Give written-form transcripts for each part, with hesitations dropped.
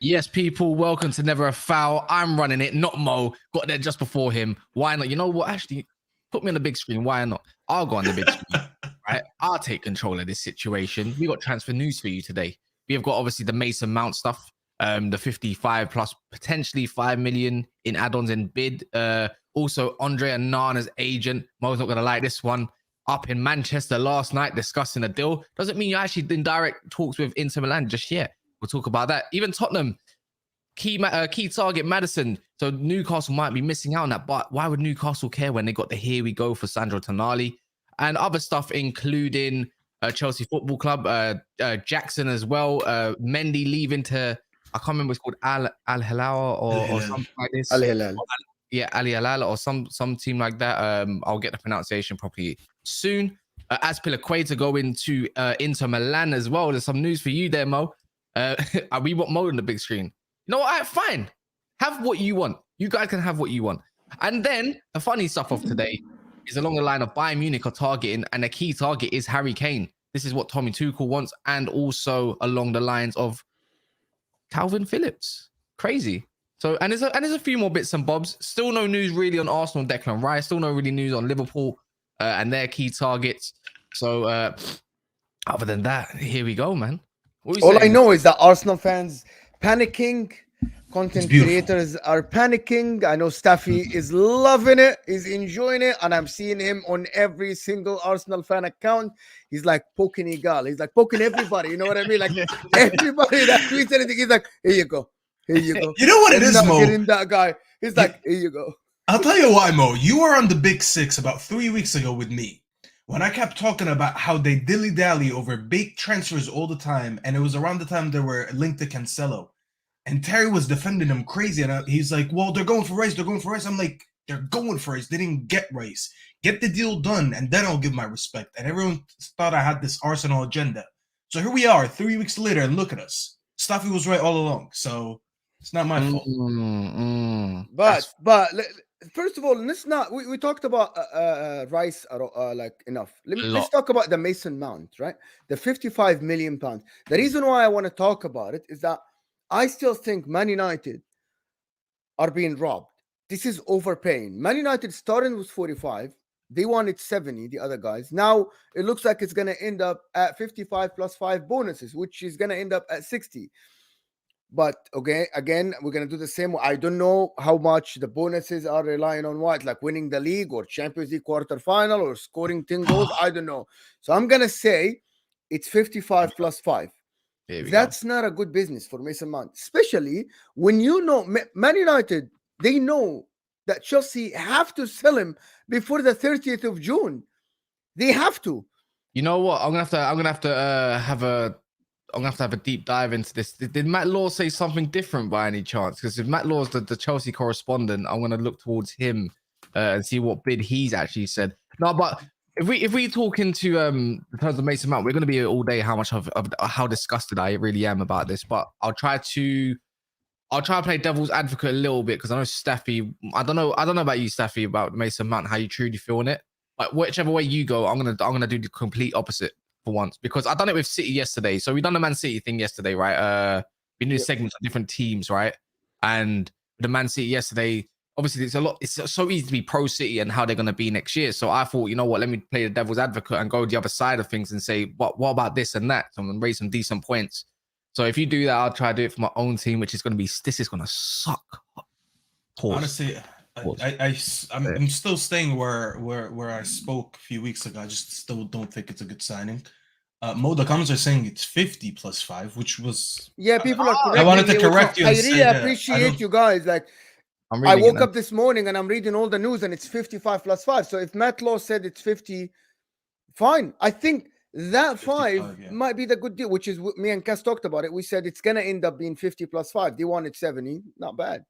Yes, people, welcome to Never a Foul. I'm running it, not Mo. Got there just before him. Why not? You know what? Actually, put me on the big screen. Why not? I'll go on the big screen, right? I'll take control of this situation. We got transfer news for you today. We have got obviously the Mason Mount stuff, the 55 plus potentially 5 million in add-ons and bid. Also, Andre Onana's agent. Mo's not going to like this one. Up in Manchester last night discussing a deal. Doesn't mean you're actually in direct talks with Inter Milan just yet. We'll talk about that. Even Tottenham, key target Maddison. So Newcastle might be missing out on that. But why would Newcastle care when they got the here we go for Sandro Tonali and other stuff, including Chelsea Football Club, Jackson as well. Mendy leaving to, I can't remember, it's called Al Hilal or something like this. Al Hilal. Yeah, Ali Hilal or some team like that. I'll get the pronunciation properly soon. Azpilicueta going to Inter Milan as well. There's some news for you there, Mo. We want Mo on the big screen. You know what? Fine. Have what you want. You guys can have what you want. And then the funny stuff of today is along the line of Bayern Munich are targeting, and the key target is Harry Kane. This is what Tommy Tuchel wants, and also along the lines of Calvin Phillips. Crazy. So, and there's a few more bits and bobs. Still no news really on Arsenal, Declan Rice. Still no really news on Liverpool and their key targets. So, other than that, here we go, man. All I know is that Arsenal fans panicking, content creators are panicking. I know Staffy is loving it, he's enjoying it, and I'm seeing him on every single Arsenal fan account. He's like poking Igal. He's like poking everybody. You know what I mean? Like everybody that tweets anything, he's like, here you go. Here you go. You know what it is, Mo? Getting that guy. He's like, here you go. I'll tell you why, Mo. You were on the Big Six about 3 weeks ago with me when I kept talking about how they dilly-dally over big transfers all the time, and it was around the time they were linked to Cancelo. And Terry was defending him crazy, and he's like, well, they're going for Rice. They're going for Rice. I'm like, they're going for Rice. They didn't get Rice. Get the deal done, and then I'll give my respect. And everyone thought I had this Arsenal agenda. So here we are 3 weeks later, and look at us. Staffy was right all along, so it's not my fault. But first of all, let's not. We talked about Rice like enough. Let's talk about the Mason Mount, right? The 55 million pounds. The reason why I want to talk about it is that I still think Man United are being robbed. This is overpaying. Man United starting with 45. They wanted 70, the other guys. Now it looks like it's going to end up at 55 plus 5 bonuses, which is going to end up at 60. But okay, again, we're going to do the same. I don't know how much the bonuses are relying on what, like winning the league or Champions League quarterfinal or scoring 10 goals. I don't know. So I'm going to say it's 55 plus 5. That's not a good business for Mason Mount, especially when you know Man United, they know that Chelsea have to sell him before the 30th of June. They have to. You know what? I'm gonna have to have a deep dive into this. Did Matt Law say something different by any chance? Because if Matt Law's the Chelsea correspondent, I'm gonna look towards him and see what bid he's actually said. No, but if we talk into in terms of Mason Mount, we're gonna be here all day. How much of how disgusted I really am about this, but I'll try to play devil's advocate a little bit because I know Staffy. I don't know about you, Staffy, about Mason Mount, how you truly feel on it. But whichever way you go, I'm gonna do the complete opposite for once, because I done it with City yesterday. So we done the Man City thing yesterday, right? We did segments of different teams, right? And the Man City yesterday, obviously it's so easy to be pro City and how they're gonna be next year. So I thought, you know what, let me play the devil's advocate and go the other side of things and say, what about this and that? So I'm gonna raise some decent points. So if you do that, I'll try to do it for my own team, which is gonna be suck. Pause. Honestly, I'm still staying where I spoke a few weeks ago. I just still don't think it's a good signing. Mo, the comments are saying it's 50 plus 5, which was people are correct. I wanted to correct you. I really appreciate you guys. Like I woke up this morning and I'm reading all the news and it's 55 plus 5. So if Matt Law said it's 50, fine. I think that 5 might be the good deal, which is me and Cass talked about it. We said it's gonna end up being 50 plus 5. They wanted 70, not bad.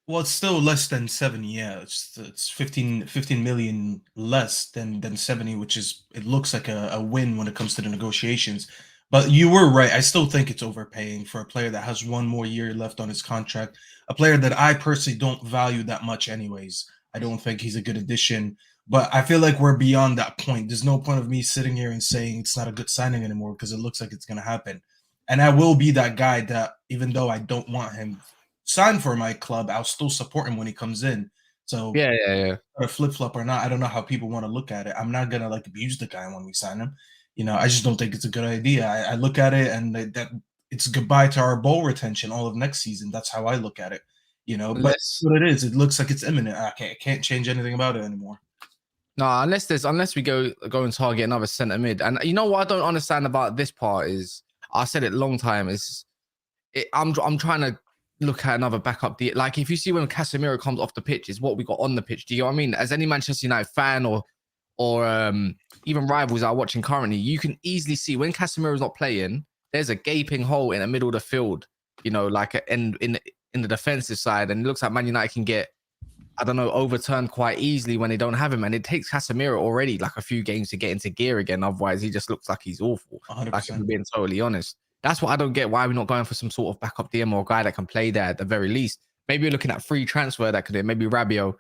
Well, it's still less than 70. Yeah, it's 15 million less than 70, which is, it looks like a win when it comes to the negotiations. But you were right. I still think it's overpaying for a player that has one more year left on his contract. A player that I personally don't value that much, anyways. I don't think he's a good addition. But I feel like we're beyond that point. There's no point of me sitting here and saying it's not a good signing anymore, because it looks like it's going to happen. And I will be that guy that, even though I don't want him sign for my club, I'll still support him when he comes in. So Yeah. a flip flop or not, I don't know how people want to look at it. I'm not gonna like abuse the guy when we sign him. You know, I just don't think it's a good idea. I look at it and that it's goodbye to our bowl retention all of next season. That's how I look at it. You know, but what it is, it looks like it's imminent. I can't change anything about it anymore. No, unless we go and target another centre mid. And you know what I don't understand about this part is, I said it a long time, I'm trying to look at another backup. Like, if you see when Casemiro comes off the pitch, is what we got on the pitch. Do you know what I mean? As any Manchester United fan or even rivals are watching currently, you can easily see when Casemiro's not playing, there's a gaping hole in the middle of the field, you know, like in the defensive side, and it looks like Man United can get, I don't know, overturned quite easily when they don't have him. And it takes Casemiro already like a few games to get into gear again. Otherwise, he just looks like he's awful. 100%. Like, if we're being totally honest. That's what I don't get. Why are we not going for some sort of backup DM or a guy that can play there at the very least? Maybe we're looking at free transfer that could do. Maybe Rabiot.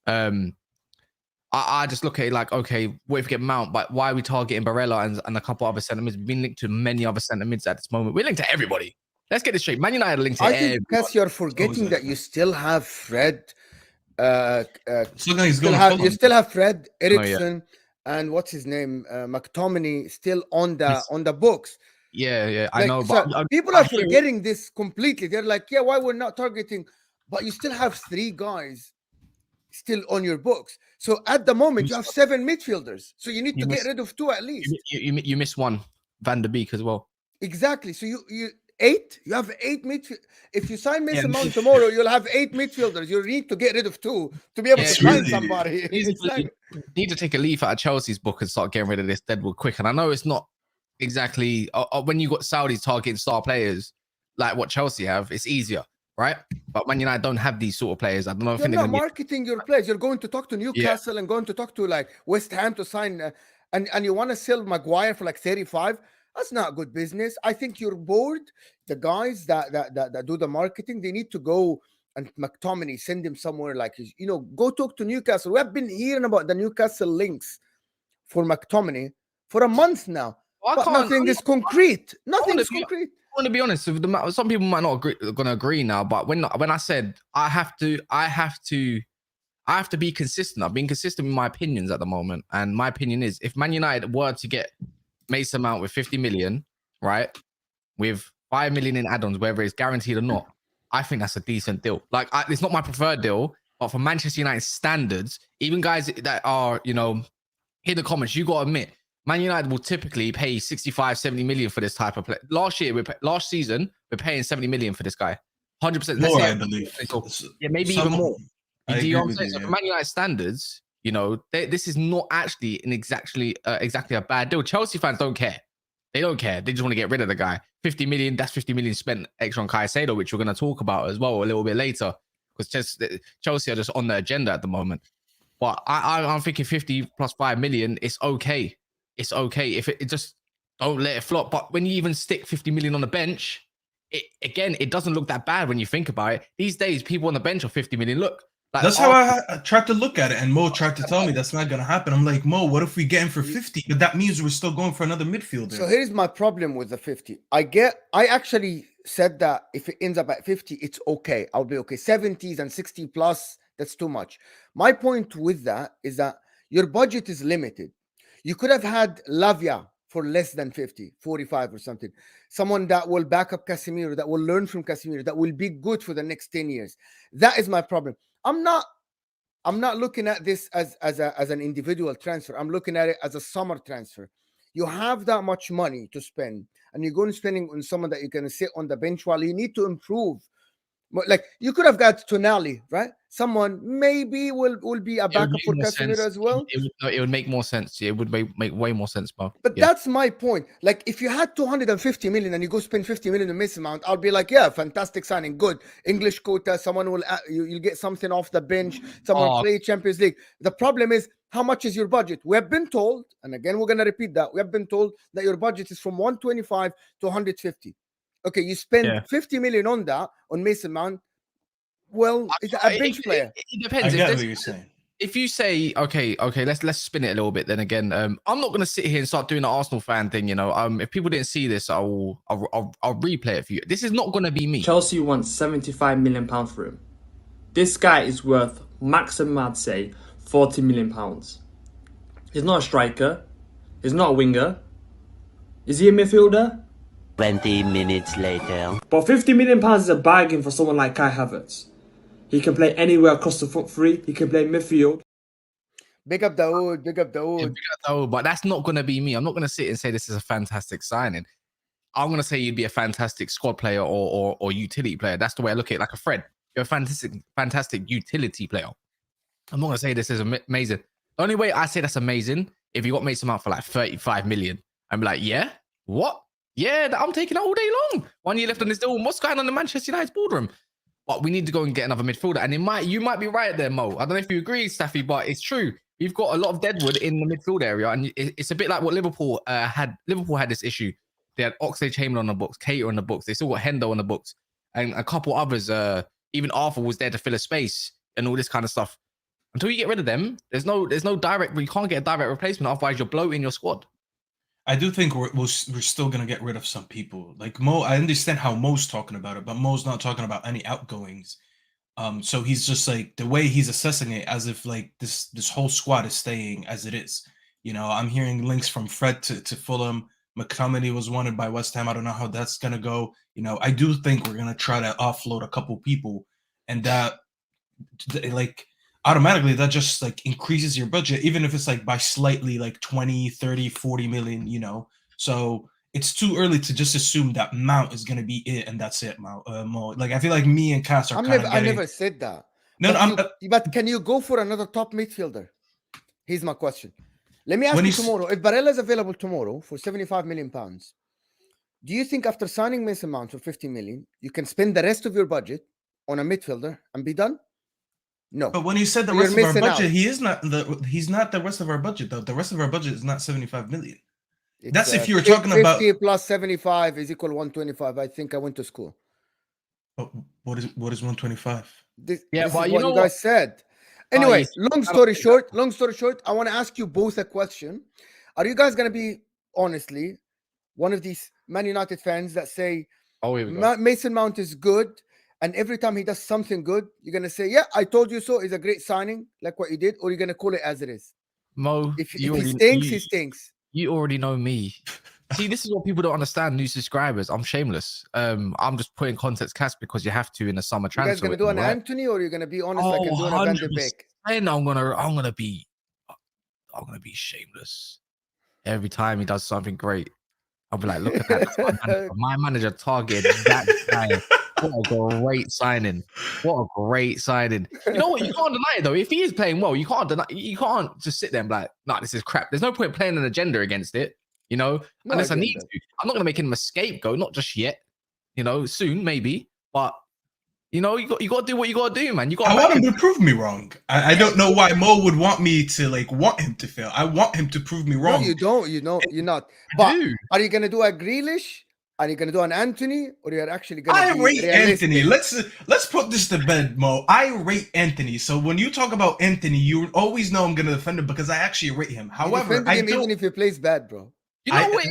I just look at it like, okay, what if we get Mount? But why are we targeting Barella and a couple other centre mids? We've been linked to many other centre mids at this moment. We're linked to everybody. Let's get this straight. Man United are linked to everybody. I think, Cass, you're forgetting that you still have Fred. You still have Fred, Eriksson, and what's his name, McTominay, still on the books. Yeah, I know. But people are forgetting this completely. They're like, yeah, why we're not targeting? But you still have 3 guys still on your books. So at the moment, you have 7 midfielders. So you need to get rid of 2 at least. You miss one, Van der Beek as well. Exactly. So you 8. You have 8 midfield. If you sign Mason Mount tomorrow, you'll have 8 midfielders. You need to get rid of 2 to be able to find somebody. You need to take a leaf out of Chelsea's book and start getting rid of this Deadwood quick. And I know it's not exactly when you got Saudis targeting star players like what Chelsea have, it's easier, right? But Man United don't have these sort of players. I don't know if you're not marketing your players. You're going to talk to Newcastle and going to talk to like West Ham to sign, and you want to sell Maguire for like 35. That's not good business. I think you're bored. The guys that do the marketing, they need to go, and McTominay, send him somewhere like, you know, go talk to Newcastle. We have been hearing about the Newcastle links for McTominay for a month now. But nothing is concrete. Nothing is concrete. I want to be honest. Some people might not going to agree now, but when I said I have to be consistent. I've been consistent with my opinions at the moment, and my opinion is, if Man United were to get Mason Mount with 50 million, right, with 5 million in add-ons, whether it's guaranteed or not, I think that's a decent deal. Like, it's not my preferred deal, but for Manchester United standards, even guys that are, you know, in the comments, you got to admit, Man United will typically pay 65, 70 million for this type of play. Last season, we're paying 70 million for this guy. 100%. More, I believe. Yeah, maybe even more. Do you know what I'm saying? So for Man United standards, you know, this is not actually exactly a bad deal. Chelsea fans don't care. They don't care. They just want to get rid of the guy. 50 million, that's 50 million spent extra on Caicedo, which we're going to talk about as well a little bit later, because Chelsea are just on the agenda at the moment. But I'm thinking 50 plus 5 million, it's okay. It's okay if it just don't let it flop. But when you even stick 50 million on the bench, it doesn't look that bad when you think about it. These days, people on the bench are 50 million. Look, like, that's how I tried to look at it, and Mo tried to tell me that's not going to happen. I'm like, Mo, what if we get him for 50? But that means we're still going for another midfielder. So here's my problem with the 50. I actually said that if it ends up at 50, it's okay. I'll be okay. 70s and 60 plus, that's too much. My point with that is that your budget is limited. You could have had Lavia for less than 50, 45 or something. Someone that will back up Casemiro, that will learn from Casemiro, that will be good for the next 10 years. That is my problem. I'm not looking at this as an individual transfer. I'm looking at it as a summer transfer. You have that much money to spend, and you're going to spending on someone that you're going to sit on the bench while you need to improve But like you could have got Tonali, right? Someone maybe will be a It would backup make for more Casemiro sense. as well. It would make more sense. It would make way more sense, Mo. But Yeah. that's my point. Like, if you had 250 million and you go spend 50 million in Mason Mount, I'll be like, yeah, fantastic signing, good. English quota, someone will you'll get something off the bench, someone play Champions League. The problem is, how much is your budget? We have been told, and again, we're gonna repeat that. We have been told that your budget is from 125 to 150. Okay, you spend 50 million on that on Mason Mount. Well, it's a bench player. It depends. I get what you're saying. If you say okay, let's spin it a little bit. Then again, I'm not gonna sit here and start doing the Arsenal fan thing. You know, if people didn't see this, I'll replay it for you. This is not gonna be me. Chelsea wants £75 million for him. This guy is worth maximum, I'd say, £40 million. He's not a striker. He's not a winger. Is he a midfielder? 20 minutes later. But £50 million is a bargain for someone like Kai Havertz. He can play anywhere across the front three. He can play midfield. Big up Dawood, big up Dawood. Yeah, big up Dawood, but that's not going to be me. I'm not going to sit and say this is a fantastic signing. I'm going to say you'd be a fantastic squad player or utility player. That's the way I look at it, like a Fred. You're a fantastic utility player. I'm not going to say this is amazing. The only way I say that's amazing, if you got Mason Mount for like 35 million, I'm like, yeah, what? Yeah, I'm taking it all day long. 1 year left on this deal. What's going on in Manchester United's boardroom? But we need to go and get another midfielder. And you might be right there, Mo. I don't know if you agree, Staffy, but it's true. We've got a lot of deadwood in the midfield area. And it's a bit like what Liverpool had. Liverpool had this issue. They had Oxlade-Chamberlain on the books, Cater on the books. They still got Hendo on the books. And a couple others. Even Arthur was there to fill a space and all this kind of stuff. Until you get rid of them, there's no direct. You can't get a direct replacement. Otherwise, you're bloating your squad. I do think we're still gonna get rid of some people. Like Mo, I understand how Mo's talking about it, but Mo's not talking about any outgoings. So he's just like the way he's assessing it, as if like this whole squad is staying as it is. You know, I'm hearing links from Fred to Fulham. McTominay was wanted by West Ham. I don't know how that's gonna go. You know, I do think we're gonna try to offload a couple people, and that like automatically that just like increases your budget, even if it's like by slightly like 20, 30, 40 million, you know. So it's too early to just assume that Mount is going to be it and that's it, Mo. Like I feel like me and Cass are I never said that. No, but can you go for another top midfielder? Here's my question. Let me ask you tomorrow, if Barella is available tomorrow for 75 million pounds, do you think after signing Mason Mount for 50 million, you can spend the rest of your budget on a midfielder and be done? No. But when you said the rest of our budget, he's not the rest of our budget though. The rest of our budget is not 75 million. That's if you were talking 50 about 50 plus 75 is equal 125. I think I went to school. What is 125? This is what you guys said. Anyway, long story short, I want to ask you both a question. Are you guys going to be honestly one of these Man United fans that say Mason Mount is good, and every time he does something good, you're going to say, yeah, I told you so. It's a great signing, like what you did, or you're going to call it as it is? Mo, if he stinks, he stinks. You already know me. See, this is what people don't understand, new subscribers. I'm shameless. I'm just putting context cast because you have to in the summer transfer. You guys going to do an Anthony, or you're going to be honest like I'm doing a Van de Beek? And I'm gonna be shameless. Every time he does something great, I'll be like, look at that. My manager targeted that guy. What a great signing. What a great signing. You know what? You can't deny it though. If he is playing well, you can't just sit there and be like, nah, this is crap. There's no point playing an agenda against it, you know, unless I need to. I'm not gonna make him a scapegoat, not just yet. You know, soon, maybe. But you know, you got to do what you gotta do, man. I want him to prove me wrong. I don't know why Mo would want me to want him to fail. I want him to prove me wrong. No, you don't. You know, you're not. But are you gonna do a Grealish? Are you going to do an Anthony, or you're actually going to? I rate Anthony. Let's put this to bed, Mo. I rate Anthony. So when you talk about Anthony, you always know I'm going to defend him because I actually rate him. However, I don't, even if he plays bad, bro. You know what?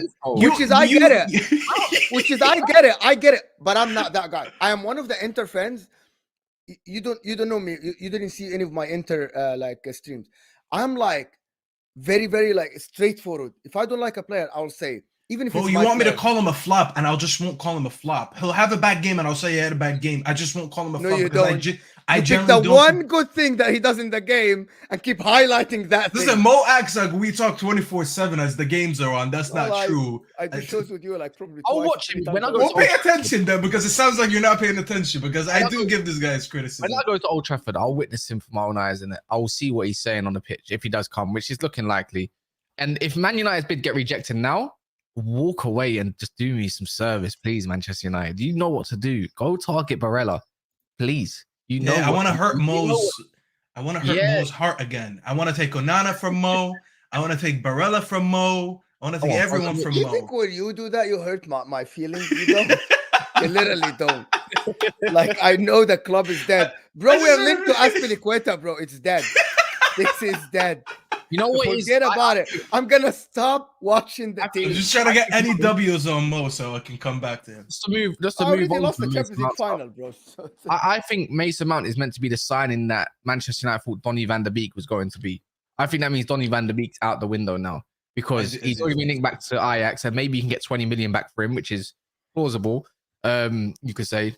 I get it. Which is I get it. But I'm not that guy. I am one of the Inter fans. You don't know me. You didn't see any of my Inter streams. I'm like very, very like straightforward. If I don't like a player, I'll say, Even if Well, it's you my want me to player. call him a flop, and I'll just won't call him a flop. He'll have a bad game, and I'll say he had a bad game. I just won't call him a No, flop you because don't. I You pick generally the don't. one good thing that he does in the game and keep highlighting that Listen, thing. Mo acts like we talk 24/7 as the games are on. That's Well, not true. I do shows with you like probably I'll twice, watch 3 him when times I a go week. Well, pay attention then, because it sounds like you're not paying attention. Because I do give this guy his criticism. When I go to Old Trafford, I'll witness him for my own eyes, and I will see what he's saying on the pitch if he does come, which is looking likely. And if Man United's bid get rejected now, walk away and just do me some service, please, Manchester United. You know what to do. Go target Barella, please. You know. I want to hurt you know Mo's. I want to hurt Mo's heart again. I want to take Onana from Mo. I want to take Barella from Mo. I want to take everyone from You Mo. think when you do that, you hurt my feelings? You don't. You literally don't. Like, I know the club is dead. Bro, we are linked to Aspilicueta, bro. It's dead. This is dead. You know what? Forget about it. I'm going to stop watching the I'm team. just trying to get any W's on Mo so I can come back to him. Just to move I already on. lost the from Champions Mason League Mount final, bro. So, I think Mason Mount is meant to be the signing that Manchester United thought Donny van der Beek was going to be. I think that means Donny van der Beek's out the window now because he's already been linked back to Ajax, and maybe you can get 20 million back for him, which is plausible. You could say,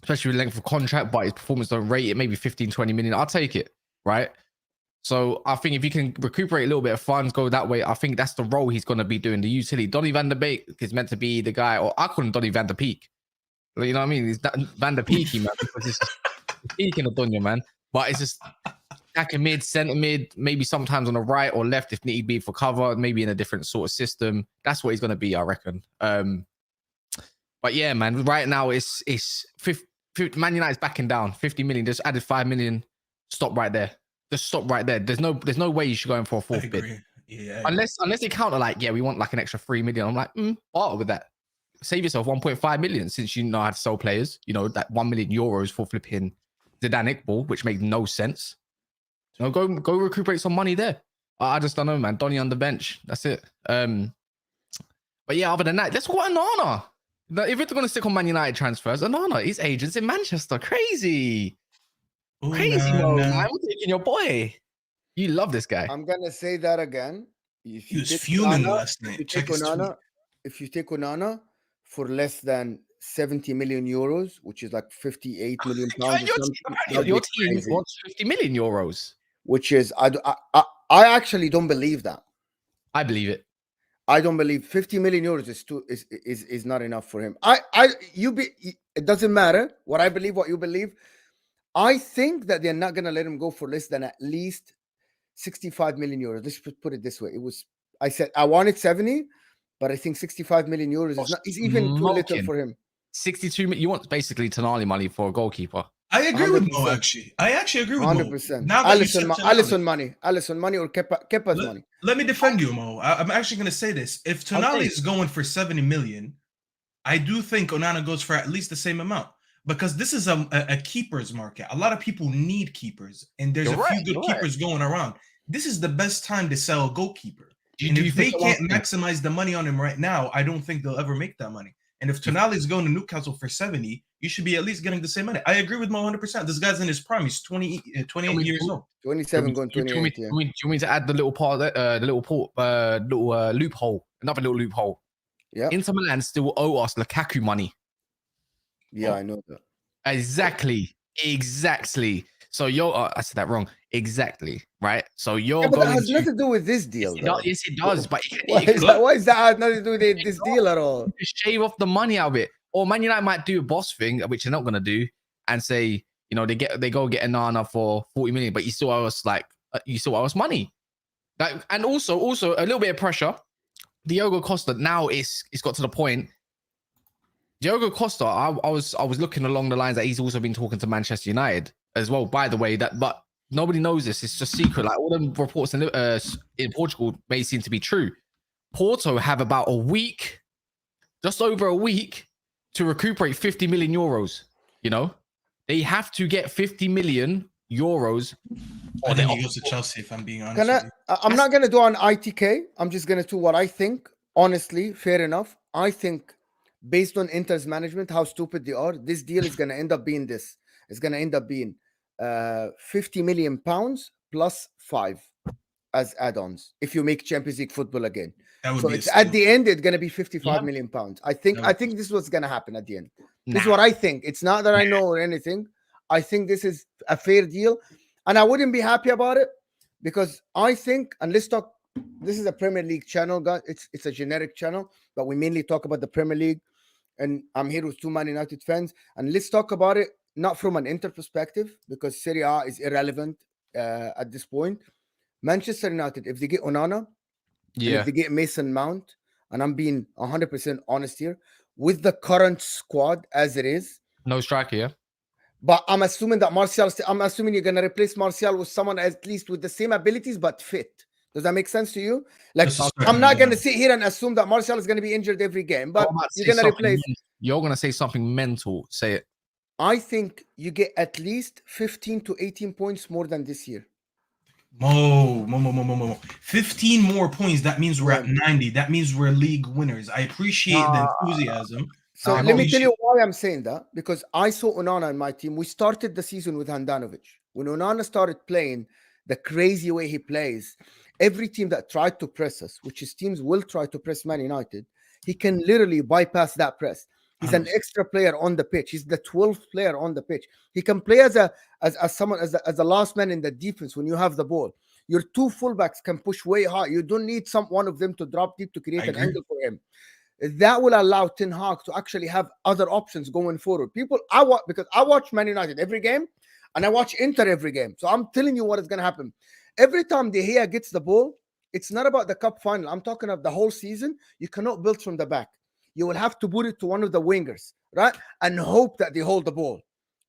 especially with the length of contract, but his performance don't rate it, maybe 15, 20 million. I'll take it, right? So I think if you can recuperate a little bit of funds, go that way, I think that's the role he's going to be doing. The utility. Donny van der Beek is meant to be the guy, or I call him Donny van der Peek. You know what I mean? He's Van der Peaky, man, because it's just peaking of Donya, man. But it's just attacking mid, centre mid, maybe sometimes on the right or left if need be for cover, maybe in a different sort of system. That's what he's going to be, I reckon. But yeah, man, right now it's 50, Man United's backing down 50 million. Just added 5 million. Stop right there. Just stop right there. There's no way you should go in for a fourth bid. Yeah. Unless they counter like, yeah, we want like an extra 3 million. I'm like, barter with that. Save yourself 1.5 million since you know how to sell players. You know, that 1 million euros for flipping Zidane Iqbal, which makes no sense. You know, go recuperate some money there. I just don't know, man. Donny on the bench. That's it. But yeah, other than that, let's go Onana. If we're going to stick on Man United transfers, Onana, his agents in Manchester. Crazy. Crazy, man. We're taking your boy. You love this guy. I'm going to say that again. He was fuming last night. If you take Onana for less than 70 million euros, which is like 58 million pounds. Your team wants 50 million euros. Which is, I actually don't believe that. I believe it. I don't believe 50 million euros is not enough for him. It doesn't matter what I believe, what you believe. I think that they're not going to let him go for less than at least 65 million euros. Let's put it this way. I said I wanted 70, but I think 65 million euros is even too little for him. 62 million. You want basically Tonali money for a goalkeeper. I agree with Mo, actually. I actually agree with 100%. Mo. Alisson money or Kepa's money. Let me defend you, Mo. I'm actually going to say this. If Tonali is going for 70 million, I do think Onana goes for at least the same amount. Because this is a keepers market. A lot of people need keepers. And there's a few good keepers going around. This is the best time to sell a goalkeeper. And if they can't maximize the money on him right now, I don't think they'll ever make that money. And if Tonali is going to Newcastle for 70, you should be at least getting the same money. I agree with Mo 100%. This guy's in his prime. He's 28 years old. 27 going 28. Do you want me to add the little part, loophole, another little loophole? Yeah. Inter Milan still owe us Lukaku money. Yeah, I know that. Exactly. So I said that wrong. Exactly. Right. So but that has nothing to do with this deal. Yes, it does. But why is that have nothing to do with this deal at all? Shave off the money out of it. Or Man United might do a boss thing, which they're not going to do, and say, you know, they go get Onana for 40 million, but you still owe us money. And also a little bit of pressure. Diogo Costa now it's got to the point. Diogo Costa, I was looking along the lines that he's also been talking to Manchester United as well. By the way, but nobody knows this. It's just secret. Like all the reports in Portugal may seem to be true. Porto have about a week, just over a week, to recuperate 50 million euros. You know, they have to get 50 million euros. I think he goes to Chelsea. If I'm being honest, I'm not gonna do an ITK. I'm just gonna do what I think. Honestly, fair enough. I think, based on Inter's management, how stupid they are, this deal is going to end up being this. It's going to end up being 50 million pounds plus 5. as add-ons if you make Champions League football again. That would So be a it's at steal. the end, it's gonna be 55 Yeah. million pounds. I think this is what's gonna happen at the end. This is Nah. what I think. It's not that I know or anything. I think this is a fair deal, and I wouldn't be happy about it because I think, and let's talk. This is a Premier League channel, guys. It's a generic channel, but we mainly talk about the Premier League. And I'm here with two Man United fans, and let's talk about it not from an Inter perspective because Serie A is irrelevant at this point. Manchester United, if they get Onana, and Yeah. if they get Mason Mount, and I'm being 100% honest here, with the current squad as it is, No striker, yeah. but I'm assuming that I'm assuming you're gonna replace Martial with someone at least with the same abilities but fit. Does that make sense to you? Like, Just a I'm not second, gonna yeah. sit here and assume that Martial is gonna be injured every game, but I'm about to you're say gonna something replace. You're gonna say something mental. Say it. I think you get at least 15 to 18 points more than this year. Mo. 15 more points. That means we're at 90. That means we're league winners. I appreciate the enthusiasm. So I let me appreciate- tell you why I'm saying that. Because I saw Onana in my team. We started the season with Handanovic. When Onana started playing the crazy way he plays, every team that tried to press us, which is teams will try to press Man United, he can literally bypass that press. He's an extra player on the pitch. He's the 12th player on the pitch. He can play as a last man in the defense when you have the ball. Your two fullbacks can push way high. You don't need one of them to drop deep to create I an agree. angle for him. That will allow Ten Hag to actually have other options going forward. Because I watch Man United every game and I watch Inter every game. So I'm telling you what is going to happen. Every time De Gea gets the ball, it's not about the cup final. I'm talking of the whole season. You cannot build from the back. You will have to put it to one of the wingers, right? And hope that they hold the ball.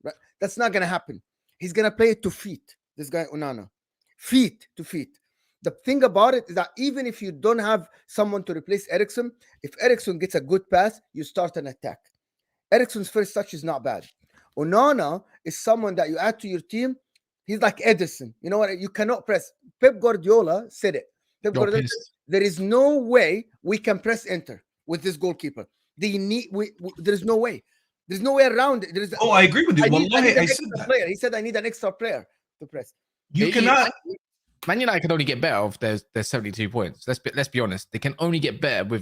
Right? That's not going to happen. He's going to play it to feet, this guy Onana. Feet to feet. The thing about it is that even if you don't have someone to replace Eriksen, if Eriksen gets a good pass, you start an attack. Eriksen's first touch is not bad. Onana is someone that you add to your team. He's like Edison. You know what? You cannot press. Pep Guardiola said it. Pep You're Guardiola pissed. said, there is no way we can press Inter with this goalkeeper. There's no way. There's no way around it. I agree with you. I need Wallahi, an I extra said that. player. He said I need an extra player to press. You cannot. Man United can only get better if there's 72 points. Let's be honest. They can only get better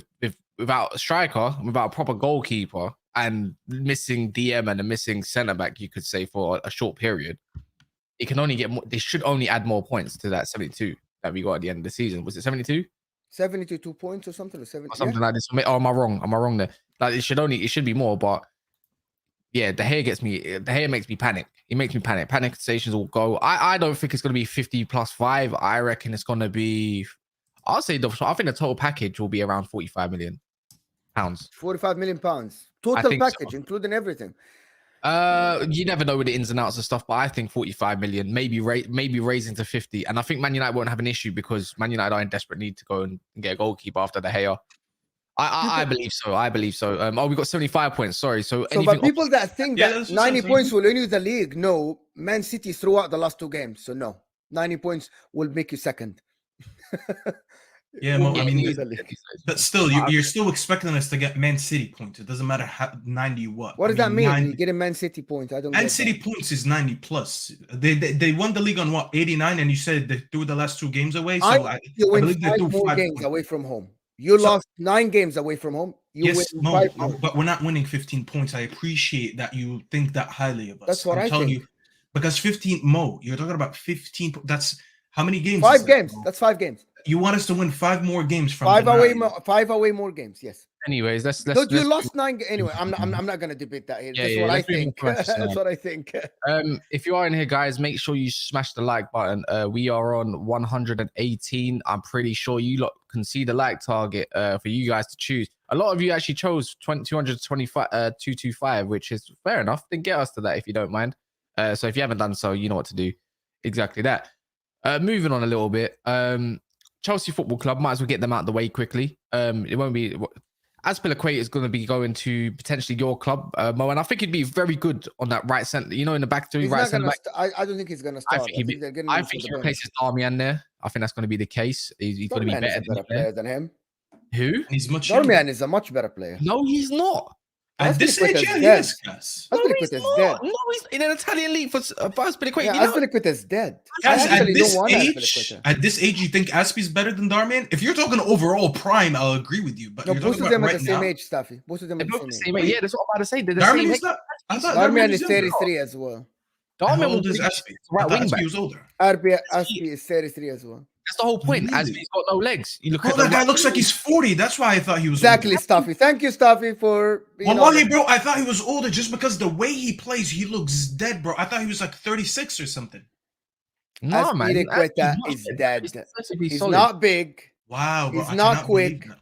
without a striker, without a proper goalkeeper, and missing DM and a missing centre back. You could say for a short period. It can only get more. They should only add more points to that 72 that we got at the end of the season. Was it 72? 72 points or something, or 70, Or something like this. Oh, am I wrong? Am I wrong there? Like it should be more, but yeah, De Gea makes me panic. He makes me panic. Panic stations will go. I don't think it's gonna be 50 plus 5. I reckon it's gonna be. I think the total package will be around 45 million pounds. 45 million pounds total think so. package, including everything. You never know with the ins and outs of stuff, but I think 45 million, maybe raising to 50. And I think Man United won't have an issue because Man United are in desperate need to go and get a goalkeeper after De Gea. I believe so. We got 75 points. Sorry. So but people that think Yeah, that that's 90 what I'm points will win you the league, no. Man City throughout the last 2 games, so no. 90 points will make you second. Yeah, Will I win mean, you the league. but still, you're still expecting us to get Man City points. It doesn't matter how 90 what. What does that mean? 90 You get a Man City point. I don't Man get City that. points is 90 plus. They won the league on what 89, and you said they threw the last 2 games away. So You I win believe they 5 threw more 5 games points. away from home. You So- lost 9 games away from home. You Yes, win no, 5 more. but we're not winning 15 points. I appreciate that you think that highly of us. That's what I'm I telling think. you, because 15 you're talking about 15. That's how many games? 5 is that, games. Mo? That's 5 games. You want us to win 5 more games from 5 the away 9. more. 5 away more games. Yes. anyways, let's Don't you let's lost 9 anyway? I'm not going to debate that here. Yeah, That's yeah, what I let's move on think. to Manchester That's what I think. if you are in here, guys, make sure you smash the like button. We are on 118. I'm pretty sure you lot can see the like target for you guys to choose. A lot of you actually chose 225, which is fair enough. Then get us to that if you don't mind. So if you haven't done so, you know what to do. Exactly that. Moving on a little bit. Chelsea Football Club, might as well get them out of the way quickly. It won't be. Azpilicueta is going to be going to potentially your club, Mo, and I think he'd be very good on that right centre. You know, in the back three, He's right not centre gonna back. I don't think he's going to I start. think they're getting I him think for he the replaces Darmian there. I think that's going to be the case. He's going to be Darmian is better a better player than him. Who? He's much younger. Darmian is a much better player. No, he's not. At this age, yeah, Aspilicueta's he is, Cass. No, Aspilicueta he's is not. dead. No, he's in an Italian league for Aspilicueta. Yeah, You know, Aspilicueta is dead. Cass, I actually at this don't want age, Aspilicueta. at this age, you think Aspi's better than Darmian? If you're talking overall prime, I'll agree with you. But No, you're both talking of about them are right the same now. age, Staffy. Both of them are they're the both the same same age. age. Yeah, that's what I'm about to say. They're the Darmian same is age. not. I thought Darmian Darmian is is younger. 33 as well. How Darmian old will is be Aspi? right I thought wing Aspi back. was older. Aspi is 33 as well. That's the whole point. Really? Aspi's got no legs. You look Oh, at that guy right looks like wing. he's 40. That's why I thought he was Exactly, older. Staffy. Thank you, Staffy, for being Wallahi, honest. bro, I thought he was older just because the way he plays, he looks dead, bro. I thought he was like 36 or something. No, man. Aspilicueta Aspi's is not dead. excessively He's solid. not big. Wow, bro. He's I not cannot believe quick. that.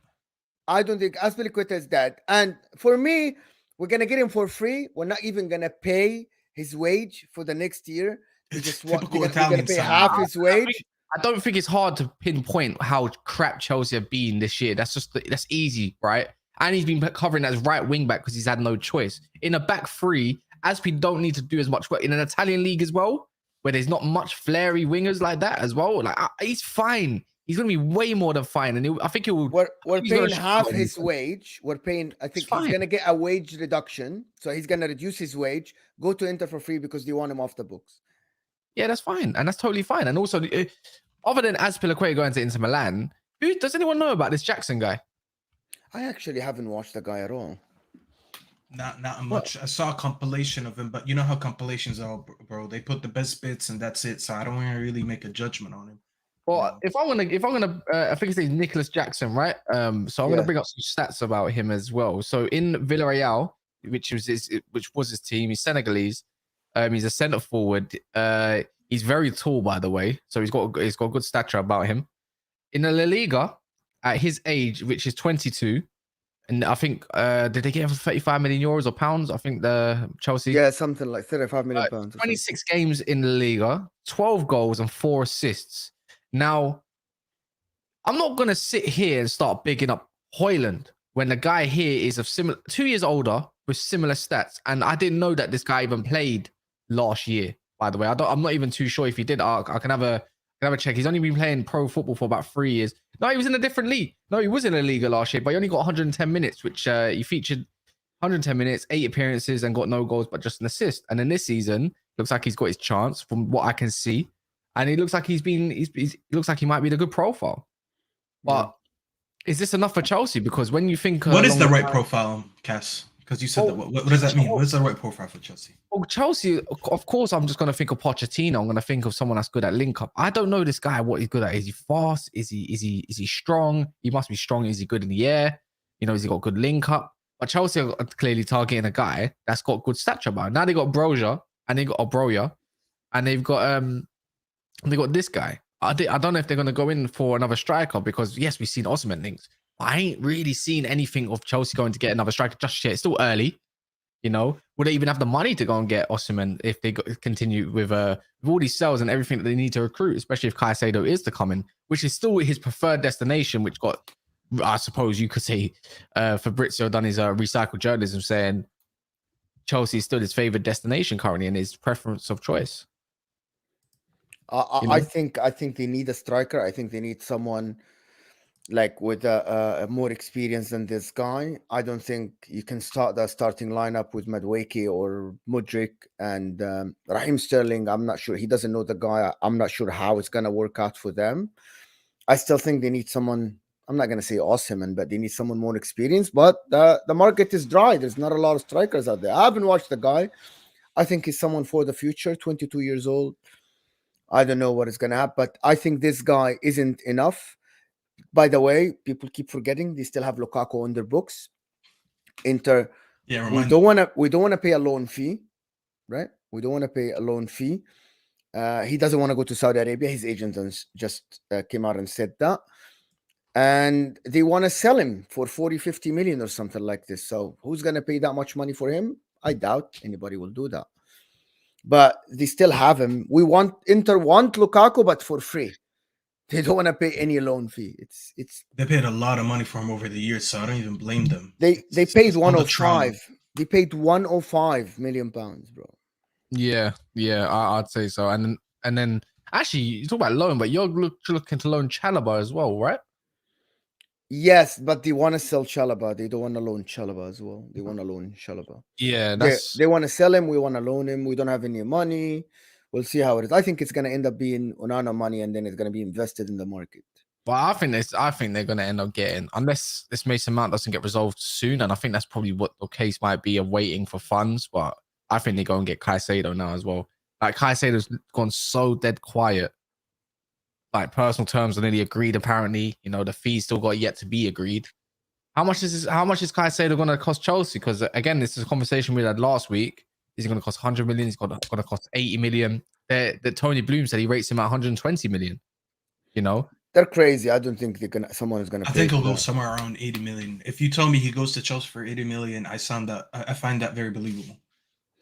I don't think Aspilicueta is dead. And for me, we're gonna get him for free. We're not even gonna pay his wage for the next year. We It's just typical we're gonna Italian pay sign. half his wage. I don't think it's hard to pinpoint how crap Chelsea have been this year. That's easy, right? And he's been covering as right wing back because he's had no choice. In a back three, Aspi don't need to do as much work in an Italian league as well, where there's not much flary wingers like that as well. Like he's fine. He's gonna be way more than fine, and I think it will. We're he's paying gonna half struggle. his wage. We're paying. I think he's fine. gonna get a wage reduction. So he's gonna reduce his wage. Go to Inter for free because they want him off the books. Yeah, that's fine, and that's totally fine. And also, other than Aspilicueta going to Inter Milan, does anyone know about this Jackson guy? I actually haven't watched the guy at all. Not much. I saw a compilation of him, but you know how compilations are, bro. They put the best bits and that's it. So I don't want to really make a judgment on him. Well, if I'm gonna, I think his name's Nicholas Jackson, right? So I'm gonna bring up some stats about him as well. So in Villarreal, which was his team, he's Senegalese. He's a centre forward. He's very tall, by the way. So he's got good stature about him. In the La Liga, at his age, which is 22, and I think did they get him for 35 million euros or pounds? I think the Chelsea. Yeah, something like 35 million pounds. 26 games in the Liga, 12 goals and 4 assists. Now, I'm not going to sit here and start bigging up Højlund when the guy here is of 2 years older with similar stats. And I didn't know that this guy even played last year, by the way. I'm not even too sure if he did. I can have a check. He's only been playing pro football for about 3 years. No, he was in a different league. No, he was in a Liga last year, but he only got 110 minutes, which he featured 110 minutes, 8 appearances and got no goals, but just an assist. And then this season, looks like he's got his chance from what I can see. And he looks like he looks like he might be the good profile. But is this enough for Chelsea? Because when you think what is the right profile, Cass? Because you said that. What does that mean? What is the right profile for Chelsea? Well, Chelsea, of course, I'm just going to think of Pochettino. I'm going to think of someone that's good at link up. I don't know this guy, what he's good at. Is he fast? Is he strong? He must be strong. Is he good in the air? You know, has he got good link up? But Chelsea are clearly targeting a guy that's got good stature about. Now they got Broja and they got Obroya and they've got this guy. I don't know if they're going to go in for another striker because, yes, we've seen Osimhen links. I ain't really seen anything of Chelsea going to get another striker just yet. It's still early. You know, would they even have the money to go and get Osimhen if they continue with all these sales and everything that they need to recruit, especially if Caicedo is to come in, which is still his preferred destination, which got, I suppose you could say, Fabrizio done his recycled journalism saying Chelsea is still his favorite destination currently and his preference of choice. I think they need a striker. I think they need someone like with a more experience than this guy. I don't think you can start the starting lineup with Madueke or Mudryk and Raheem Sterling. I'm not sure. He doesn't know the guy. I'm not sure how it's going to work out for them. I still think they need someone. I'm not going to say Osimhen, but they need someone more experienced. But the market is dry. There's not a lot of strikers out there. I haven't watched the guy. I think he's someone for the future, 22 years old. I don't know what is going to happen, but I think this guy isn't enough. By the way, people keep forgetting they still have Lukaku on their books. Inter, we don't want to pay a loan fee, right? We don't want to pay a loan fee. He doesn't want to go to Saudi Arabia. His agent just came out and said that. And they want to sell him for 40, 50 million or something like this. So who's going to pay that much money for him? I doubt anybody will do that. But they still have him. Inter want Lukaku, but for free. They don't want to pay any loan fee. They paid a lot of money for him over the years, so I don't even blame them. They paid 105. They paid 105 million pounds, bro. Yeah, I'd say so. And then actually, you talk about loan, but you're looking to loan Chalobah as well, right? Yes, but they want to sell Chalobah. They don't want to loan Chalobah as well. They want to loan Chalobah. Yeah, They, that's they want to sell him. We want to loan him. We don't have any money. We'll see how it is. I think it's going to end up being Onana money, and then it's going to be invested in the market. But I think they're going to end up getting, unless this Mason Mount doesn't get resolved soon, and I think that's probably what the case might be of waiting for funds. But I think they go and get Caicedo now as well. Like Caicedo's gone so dead quiet. Like personal terms are nearly agreed. Apparently, you know the fees still got yet to be agreed. How much is Caicedo going to cost Chelsea? Because again, this is a conversation we had last week. Is he going to cost 100 million? He's going to cost 80 million. That Tony Bloom said he rates him at 120 million. You know. They're crazy. I don't think someone is gonna. I think he'll go somewhere around 80 million. If you tell me he goes to Chelsea for 80 million, I find that very believable.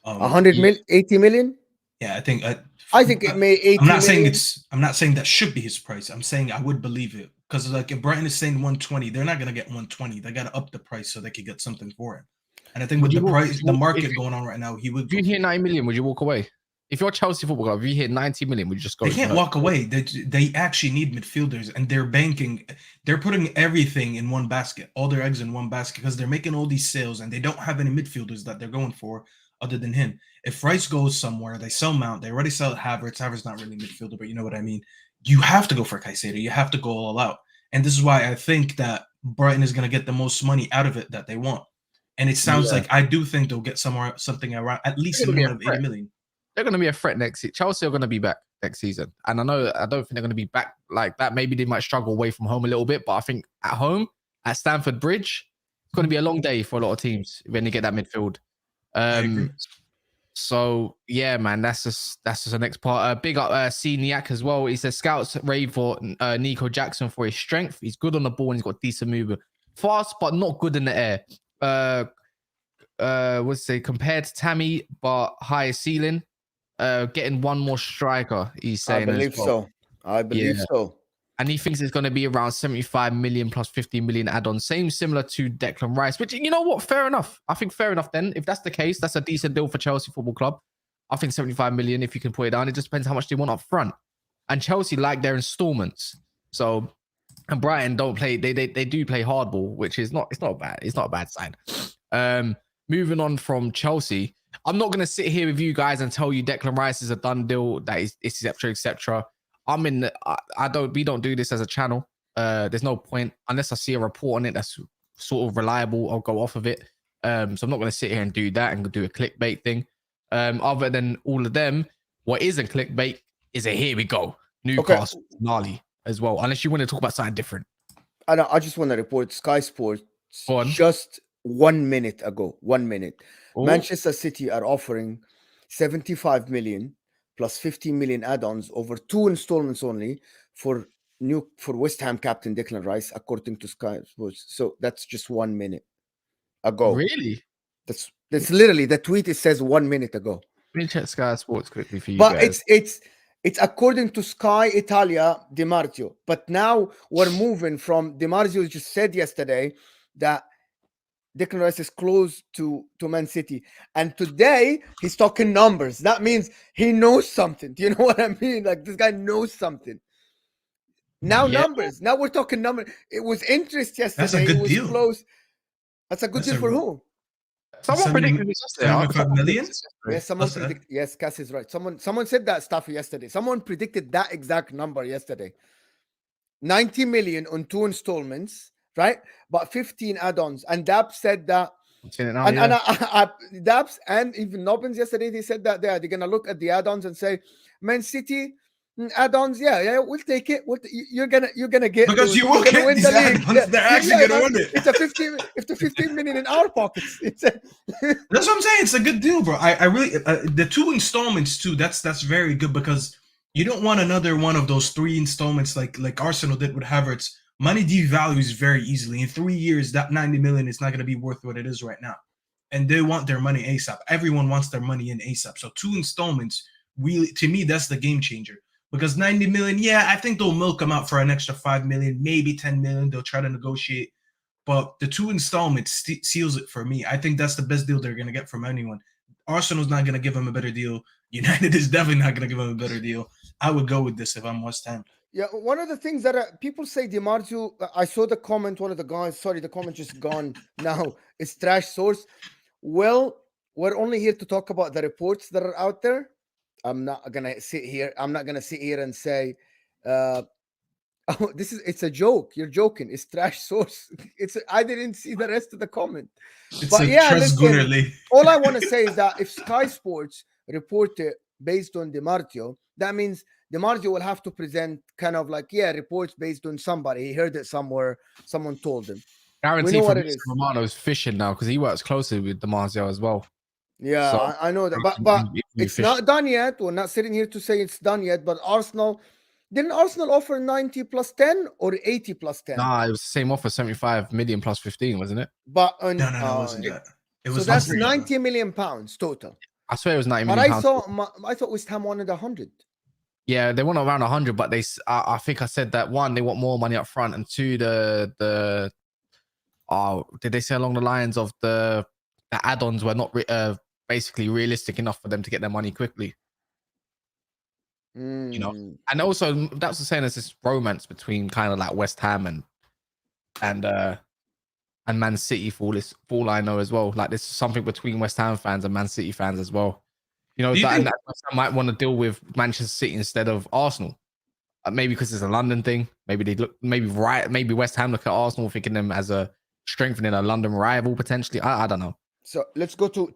80 million. Yeah, I think it may 80 I'm not million. I'm not saying that should be his price. I'm saying I would believe it because like if Brighton is saying 120, they're not gonna get 120. They gotta up the price so they could get something for it. And I think with the market going on right now, he would. If you hear 90 million, would you walk away? If you're Chelsea Football Club, if you hit 90 million, would you just go? They can't walk away. They actually need midfielders, and they're putting everything in one basket, all their eggs in one basket, because they're making all these sales, and they don't have any midfielders that they're going for other than him. If Rice goes somewhere, they sell Mount. They already sell Havertz. Havertz not really midfielder, but you know what I mean. You have to go for Caicedo. You have to go all out, and this is why I think that Brighton is going to get the most money out of it that they want. And it sounds like I do think they'll get something around at least a minimum of 80 million. They're going to be a threat next season. Chelsea are going to be back next season. And I don't think they're going to be back like that. Maybe they might struggle away from home a little bit, but I think at home, at Stamford Bridge, it's going to be a long day for a lot of teams when they get that midfield. So, yeah, man, that's just the next part. Big up C-Niak as well. He says, scouts rave for Nico Jackson for his strength. He's good on the ball and he's got decent movement. Fast, but not good in the air. What's say compared to Tammy, but higher ceiling. Getting one more striker, he's saying. I believe so. And he thinks it's going to be around 75 million plus 50 million add-on. Similar to Declan Rice, which, you know what? Fair enough. I think fair enough then. If that's the case, that's a decent deal for Chelsea Football Club. I think 75 million, if you can put it down, it just depends how much they want up front. And Chelsea like their installments. So, and Brighton don't play, they do play hardball, which is not bad. It's not a bad sign. Moving on from Chelsea, I'm not going to sit here with you guys and tell you Declan Rice is a done deal, that is etc. etc. We don't do this as a channel. There's no point unless I see a report on it that's sort of reliable. I'll go off of it. So I'm not going to sit here and do that and do a clickbait thing. Other than all of them, what isn't clickbait is a here we go Newcastle Tonali as well. Unless you want to talk about something different. I just want to report Sky Sports just 1 minute ago. 1 minute. Ooh. Manchester City are offering 75 million plus 15 million add-ons over 2 installments only for West Ham captain Declan Rice, according to Sky Sports. So that's just 1 minute ago. Really? That's literally the tweet. It says 1 minute ago. Let me check Sky Sports quickly for you. But guys. it's according to Sky Italia Di Marzio. But now we're moving from Di Marzio just said yesterday that Declan Rice is close to Man City. And today he's talking numbers. That means he knows something. Do you know what I mean? Like this guy knows something. Now numbers. Now we're talking numbers. It was interest yesterday. That's a good deal. Close. That's a good deal for who? Someone predicted this yesterday. 75 million? Yes, someone predicted. Yes, Cass is right. Someone said that stuff yesterday. Someone predicted that exact number yesterday. 90 million on 2 installments. Right, but 15 add-ons, and Daps said that. Daps and even Nobbins yesterday, they said that they're gonna look at the add-ons and say, Man City add-ons, yeah, we'll take it. You're gonna get because you will get these add-ons. They're actually gonna win it. It's a 15 million in our pockets. That's what I'm saying. It's a good deal, bro. I really the 2 installments too. That's very good because you don't want another one of those 3 installments like Arsenal did with Havertz. Money devalues very easily. In 3 years, that 90 million is not going to be worth what it is right now. And they want their money ASAP. Everyone wants their money in ASAP. So 2 installments, really, to me, that's the game changer. Because 90 million, yeah, I think they'll milk them out for an extra 5 million, maybe 10 million. They'll try to negotiate. But the 2 installments seals it for me. I think that's the best deal they're going to get from anyone. Arsenal's not going to give them a better deal. United is definitely not going to give them a better deal. I would go with this if I'm West Ham. Yeah, one of the things that people say DiMarzio, I saw the comment, one of the guys, sorry, the comment just gone now, is trash source. Well, we're only here to talk about the reports that are out there. I'm not gonna sit here and say, oh, it's a joke. You're joking. It's trash source. I didn't see the rest of the comment. It's But a yeah, trust listen, Gunnerly. all I want to say is that if Sky Sports report it based on DiMarzio, that means DiMarzio will have to present kind of like, reports based on somebody. He heard it somewhere. Someone told him. Guarantee know what from it is. Romano's fishing now because he works closely with DiMarzio as well. Yeah, So, I know that. But it's fish. not done yet. We're not sitting here to say it's done yet. But didn't Arsenal offer 90 plus 10 or 80 plus 10? Nah, it was the same offer, 75 million plus 15, wasn't it? But No, it wasn't that. It was so that's 100. 90 million pounds total. I swear it was 90 But million. I thought West Ham wanted 100. Yeah, they want around 100, but I think I said that one, they want more money up front, and two, did they say along the lines of the add-ons were not basically realistic enough for them to get their money quickly. You know, and also that's the same as this romance between kind of like West Ham and Man City for all I know as well. Like this is something between West Ham fans and Man City fans as well. You know, that West Ham might want to deal with Manchester City instead of Arsenal. Maybe because it's a London thing. Maybe maybe West Ham look at Arsenal thinking them as a strengthening a London rival potentially. I don't know. So let's go to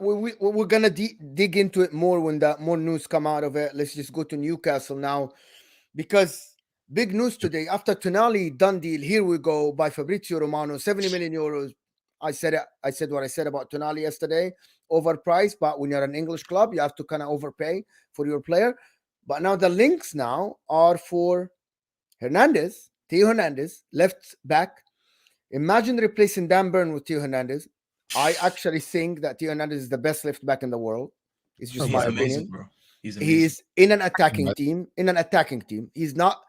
we're gonna dig into it more when more news come out of it. Let's just go to Newcastle now, because big news today after Tonali done deal. Here we go by Fabrizio Romano, 70 million euros. I said what I said about Tonali yesterday. Overpriced, but when you're an English club, you have to kind of overpay for your player. But now the links now are for Theo Hernandez, left back. Imagine replacing Dan Burn with Theo Hernandez. I actually think that Theo Hernandez is the best left back in the world. It's just my opinion. Bro. He's in an attacking team. He's not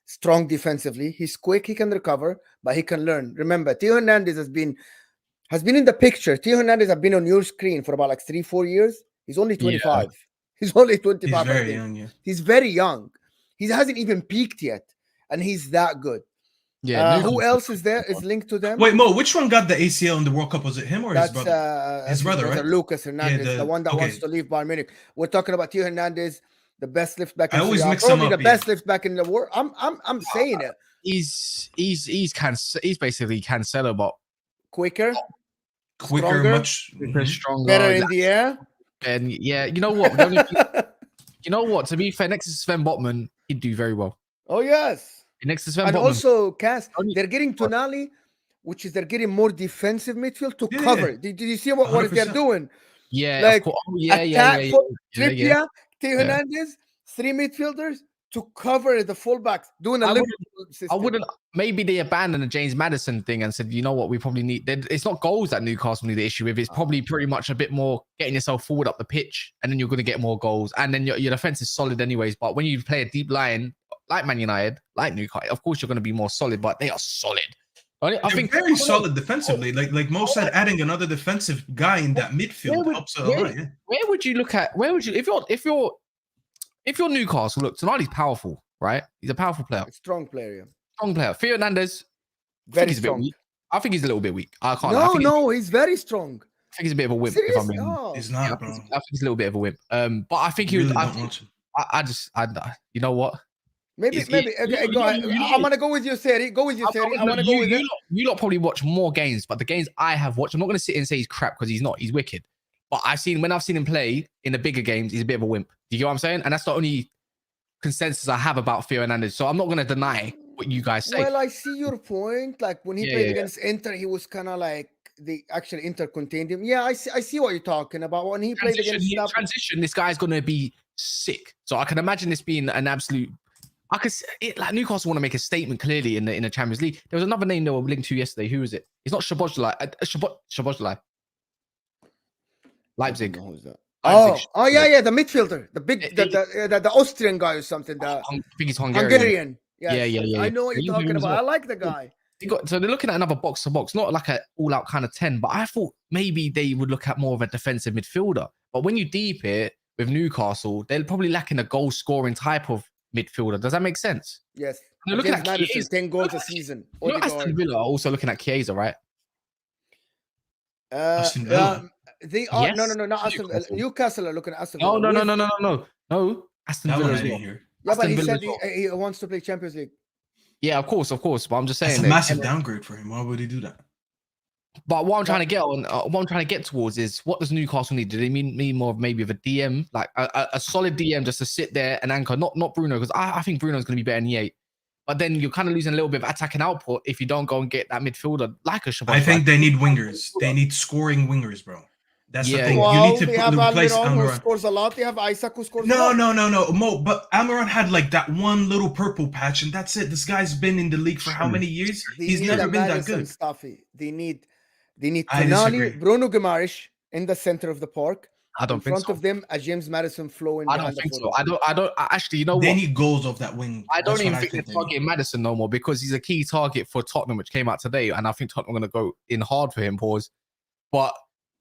strong defensively. He's quick. He can recover, but he can learn. Remember, Theo Hernandez has been in the picture. Theo Hernandez has been on your screen for about like 3-4 years. He's only 25. Yeah. He's only 25. He's very young. Yeah. He's very young. He hasn't even peaked yet, and he's that good. Yeah. Who else is there? Is linked to them? Wait, Mo, which one got the ACL in the World Cup? Was it him or his brother? His brother, right? Lucas Hernandez, the one that wants to leave Bayern Munich. We're talking about Theo Hernandez, the best left back. I always mix him up. The best left back in the world. I'm saying it. He's basically Cancelo, but quicker, stronger, much stronger, better in the air. And yeah, you know what? To be fair, next to Sven Botman, he'd do very well. Oh yes. Next to Sven and Botman. Also, they're getting Tonali, which is they're getting more defensive midfield to cover. Did you see what they're doing? Yeah, like Trippier, Theo Hernandez, 3 midfielders to cover the fullbacks. Doing a I wouldn't. Maybe they abandoned the James Maddison thing and said, you know what, we probably need. It's not goals that Newcastle need the issue with. It's probably pretty much a bit more getting yourself forward up the pitch, and then you're going to get more goals, and then your defense is solid anyways. But when you play a deep line like Man United, like Newcastle, of course you're going to be more solid, but they are solid. I think very solid defensively. Like Mo said, adding another defensive guy in that midfield helps a lot. Yeah. Where would you look at? Where would you if you're Newcastle? Look, Tonali's powerful, right? He's a powerful player, strong player. Yeah. Strong player. Theo Hernandez, very strong. I think he's a little bit weak. I can't. He's very strong. I think he's a bit of a wimp. Serious? If I'm being, he's not, bro. I think he's a little bit of a wimp. But I think he would. You know what? Maybe. Okay, go ahead. I'm gonna go with you, Seri. Go with you, Seri. I want to go with you. You lot probably watch more games, but the games I have watched, I'm not gonna sit and say he's crap because he's not. He's wicked. But when I've seen him play in the bigger games, he's a bit of a wimp. Do you get what I'm saying? And that's the only consensus I have about Theo Hernandez. So I'm not gonna deny what you guys say. Well, I see your point. Like when he played against Inter, he was kind of like Inter contained him. Yeah, I see what you're talking about. When he played against transition, this guy's gonna be sick. So I can imagine this being an absolute. I could like Newcastle want to make a statement clearly in the Champions League. There was another name they were linked to yesterday. Who was it? It's not Szoboszlai. Szoboszlai. Leipzig. Who's that? Oh yeah, the midfielder, the big, the Austrian guy or something. I think he's Hungarian. Yeah. I know what you're talking about. I like the guy. So they're looking at another box to box, not like an all-out kind of 10. But I thought maybe they would look at more of a defensive midfielder. But when you deep it with Newcastle, they're probably lacking a goal-scoring type of midfielder. Does that make sense? Yes. You're looking James at Maddison, Chiesa. 10 goals a season. You know, Aston Odegaard. Villa are also looking at Chiesa, right? Aston Villa. They are Yes. not Aston Villa. Newcastle. Newcastle are looking at Aston No, Villa. no. Aston That Villa one I as well. didn't hear. Yeah, but Aston he Villa said as well. he wants to play Champions League. Yeah, of course. But I'm just saying. That's a massive downgrade for him. Why would he do that? But what I'm trying to get on, what I'm trying to get towards is, what does Newcastle need? Do they need more of maybe of a DM, like a solid DM, just to sit there and anchor? Not Bruno, because I think Bruno's going to be better than E8. But then you're kind of losing a little bit of attacking output if you don't go and get that midfielder like a Shabbat. I think they need wingers. They need scoring wingers, bro. That's the thing. Well, You need to they have replace Almiron who Almiron. scores a lot. They have Isaac who scores a No, lot. Mo. But Almiron had like that one little purple patch, and that's it. This guy's been in the league for how many years? They He's need never a been that Maddison good. Stuffy. They need I Tonali, disagree. Bruno Guimaraes in the center of the park. I don't in think front so. of them, a James Maddison flowing. I don't think so. I don't. Actually, you know They what? need goals off that wing. I don't That's even what think they they're targeting Madison no more, because he's a key target for Tottenham, which came out today, and I think Tottenham are going to go in hard for him. Pause. But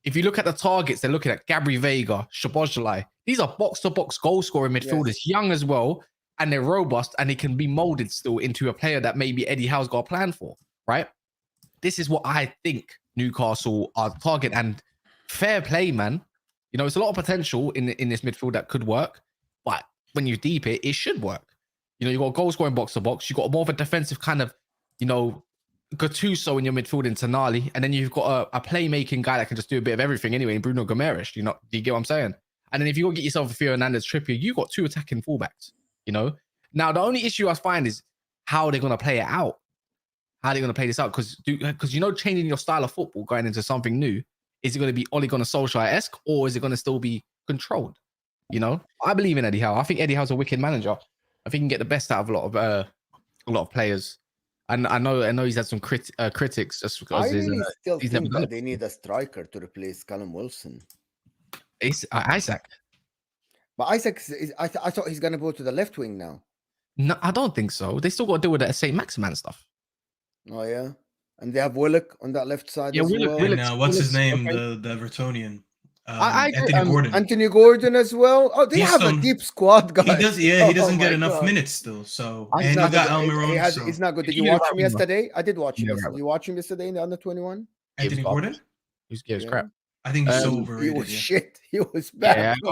if you look at the targets, they're looking at Gabri Veiga, Szoboszlai. These are box-to-box goal-scoring midfielders, young as well, and they're robust, and they can be molded still into a player that maybe Eddie Howe's got a plan for, right? This is what I think Newcastle are targeting, and fair play, man. You know, it's a lot of potential in this midfield that could work, but when you deep it, it should work. You know, you got a goal scoring box to box, you got more of a defensive kind of, you know, Gattuso in your midfield in Tonali, and then you've got a playmaking guy that can just do a bit of everything anyway in Bruno Guimaraes. You know, do you get what I'm saying? And then if you go get yourself a Theo Hernandez Trippier, you got two attacking fullbacks. You know, now the only issue I find is how they're gonna play it out. How they're gonna play this out, because you know, changing your style of football, going into something new. Is it going to be Ole Gunnar Solskjaer-esque, or is it going to still be controlled? You know, I believe in Eddie Howe. I think Eddie Howe's a wicked manager. I think he can get the best out of a lot of players. And I know he's had some critics just because I really still he's never think done that it. they need a striker to replace Callum Wilson. It's Isaac. But Isaac, I thought he's going to go to the left wing now. No, I don't think so. They still got to deal with that St. Maximan stuff. Oh yeah, and they have Willock on that left side as Willock, well. And what's his name? Okay. The Evertonian. I agree, Anthony Gordon. Anthony Gordon as well. Oh, they He's have a deep squad, guys. He does. Yeah, he doesn't Oh get my enough God. minutes still. So I and think you got that's- Almiron. So. He's not good. Did You you need watch a him right winger. yesterday? I did watch him. Yeah, Yesterday. right. Did you watch him yesterday in the under 21? Anthony Gordon. He was Yeah. crap. I think he's so He He overrated. was Yeah. shit. He was bad. Yeah, he's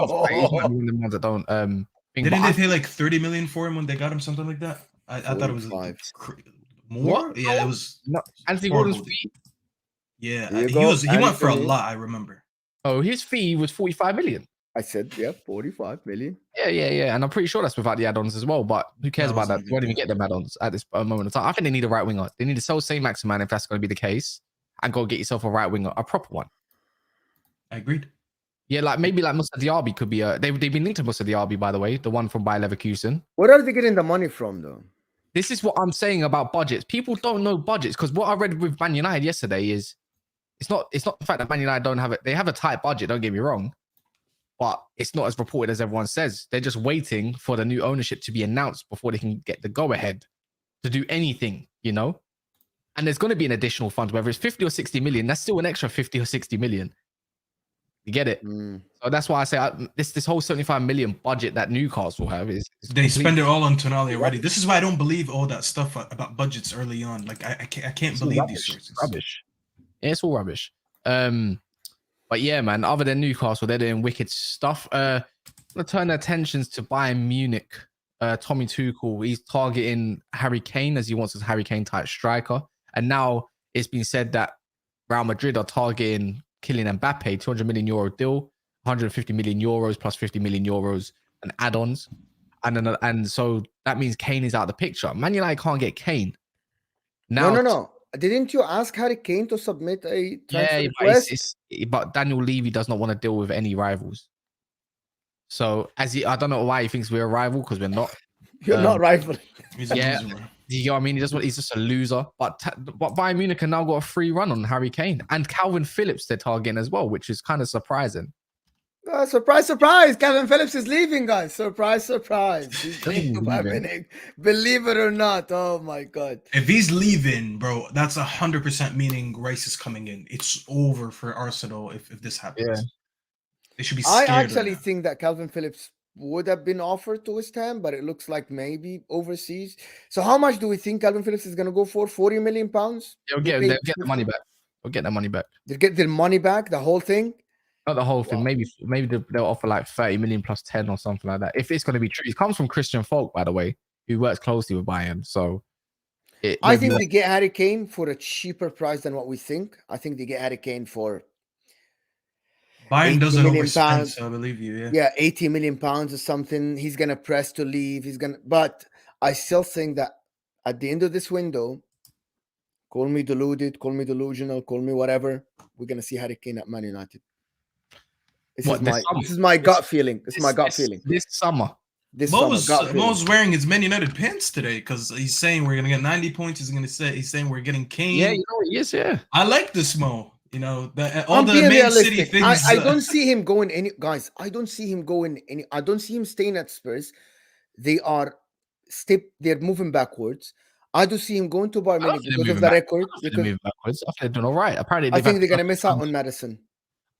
one of the ones that don't. Thing, Didn't but they I- pay like 30 million for him when they got him, something like that? I thought it was 45. more. What? Yeah, it was. No, Anthony horrible. Gordon's fee. Yeah, There you he go, went for a Anthony. lot. I remember. Oh, his fee was 45 million. I said, yeah, 45 million. Yeah. And I'm pretty sure that's without the add-ons as well. But who cares That about that? wasn't They won't good, even get them add-ons at this moment in time. I think they need a right winger. They need to sell St. Maximan if that's going to be the case, and go get yourself a right winger, a proper one. I agreed. Yeah, like maybe like Moussa Diaby could be a. They've been linked to Moussa Diaby, by the way, the one from Bayer Leverkusen. Where are they getting the money from, though? This is what I'm saying about budgets. People don't know budgets, because what I read with Man United yesterday is it's not the fact that Man United don't have it. They have a tight budget. Don't get me wrong. But it's not as reported as everyone says. They're just waiting for the new ownership to be announced before they can get the go-ahead to do anything, you know? And there's going to be an additional fund, whether it's 50 or 60 million, that's still an extra 50 or 60 million. You get it? So that's why I say this whole 75 million budget that Newcastle have is They spend it all on Tonali already. This is why I don't believe all that stuff about budgets early on. Like I can't believe these sources. Rubbish. Yeah, it's all rubbish. But yeah, man, other than Newcastle, they're doing wicked stuff. I'm gonna turn their attentions to Bayern Munich. Tommy Tuchel, he's targeting Harry Kane as he wants a Harry Kane type striker. And now it's been said that Real Madrid are targeting Kylian Mbappe, 200 million euro deal, 150 million euros plus 50 million euros and add-ons. And so that means Kane is out of the picture. Man United can't get Kane. Now, No. Didn't you ask Harry Kane to submit a transfer Yeah, request? but Daniel Levy does not want to deal with any rivals. So I don't know why he thinks we're a rival, because we're not. You're not rival. He's a Yeah. loser, bro. You know what I mean? He's just a loser. But Bayern Munich have now got a free run on Harry Kane and Calvin Phillips they're targeting as well, which is kind of surprising. Surprise, surprise. Kevin Phillips is leaving, guys. Surprise, surprise. He's Doesn't leaving to Bayern leaving. Munich. Believe it or not. Oh, my God. If he's leaving, bro, that's 100% meaning Rice is coming in. It's over for Arsenal if this happens. Yeah. They should be I scared. actually think that Calvin Phillips would have been offered to West Ham, but it looks like maybe overseas. So how much do we think Calvin Phillips is going to go for? 40 million pounds? They'll get the money back. They'll get their money back. They'll get their money back, the whole thing? Not the whole thing. Wow. Maybe they'll offer like 30 million plus 10 or something like that. If it's going to be true. It comes from Christian Falk, by the way, who works closely with Bayern. So I think they get Harry Kane for a cheaper price than what we think. I think they get Harry Kane for Bayern doesn't overspend, pounds. so I believe you. Yeah. Yeah, 80 million pounds or something. He's gonna press to leave. But I still think that at the end of this window, call me deluded, call me delusional, call me whatever, we're gonna see Harry Kane at Man United. This is my gut feeling. This is my gut feeling. This summer. Mo's wearing his Man United pants today because he's saying we're gonna get 90 points. He's saying we're getting Kane. Yeah, you know he is. Yeah, I like this Mo. You know, all the Man realistic. City things. I don't see him going any guys. I don't see him going any. I don't see him staying at Spurs. They're moving backwards. I do see him going to Bayern Munich because of the record. They're moving backwards. I think they're doing all right. Apparently, I think they're gonna miss out on Madison.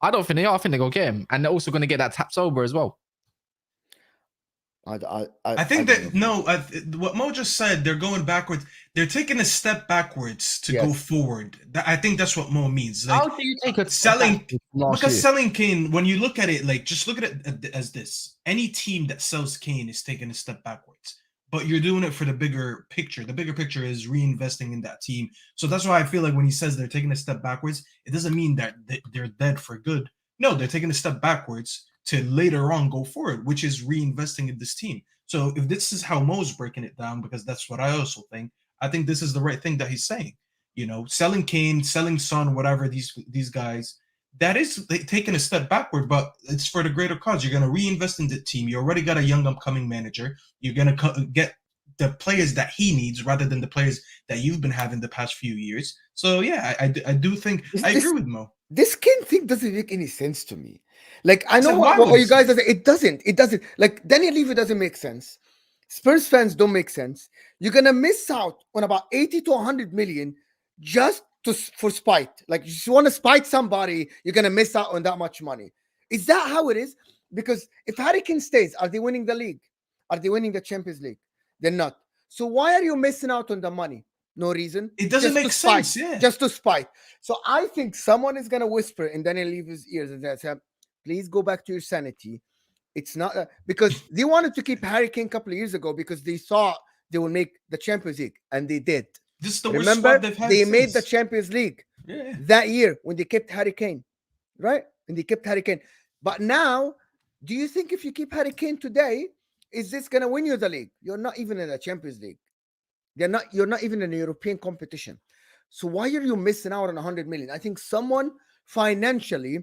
I don't think they are. I think they're gonna get him, and they're also gonna get that tap sober as well. I think what Mo just said, they're going backwards. They're taking a step backwards to go forward. I think that's what Mo means. Like, how do you take a selling? Because selling Kane, when you look at it, like just look at it as this: any team that sells Kane is taking a step backwards. But you're doing it for the bigger picture. The bigger picture is reinvesting in that team. So that's why I feel like when he says they're taking a step backwards, it doesn't mean that they're dead for good. No, they're taking a step backwards to later on go forward, which is reinvesting in this team. So if this is how Mo's breaking it down, because that's what I also think, I think this is the right thing that he's saying. You know, selling Kane, selling Son, whatever, these guys, that is taking a step backward, but it's for the greater cause. You're going to reinvest in the team. You already got a young upcoming manager. You're going to get the players that he needs rather than the players that you've been having the past few years. So yeah, I do think I agree with Mo. This Kane thing doesn't make any sense to me. Like, I know what you guys are saying. It doesn't. Like, Daniel Levy doesn't make sense. Spurs fans don't make sense. You're going to miss out on about 80 to 100 million just for spite. Like, you just want to spite somebody, you're going to miss out on that much money. Is that how it is? Because if Harry Kane stays, are they winning the league? Are they winning the Champions League? They're not. So why are you missing out on the money? No reason. It doesn't make sense. Yeah. Just to spite. So I think someone is going to whisper in Daniel Levy's ears and say, please go back to your sanity. It's not because they wanted to keep Harry Kane a couple of years ago because they thought they would make the Champions League, and they did. This is the Remember, worst they've had they since. made the Champions League that year when they kept Harry Kane, right? And they kept Harry Kane. But now, do you think if you keep Harry Kane today, is this going to win you the league? You're not even in the Champions League. You're not even in a European competition. So why are you missing out on 100 million? I think someone financially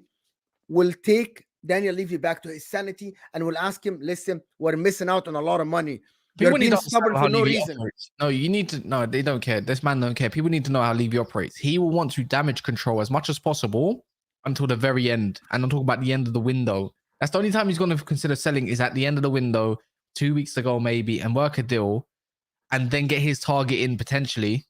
will take Daniel Levy back to his sanity and will ask him, listen, we're missing out on a lot of money. You're being stubborn for no reason. No, you need to. No, they don't care. This man don't care. People need to know how Levy operates. He will want to damage control as much as possible until the very end. And I'm talking about the end of the window. That's the only time he's going to consider selling is at the end of the window, 2 weeks ago maybe, and work a deal, and then get his target in potentially,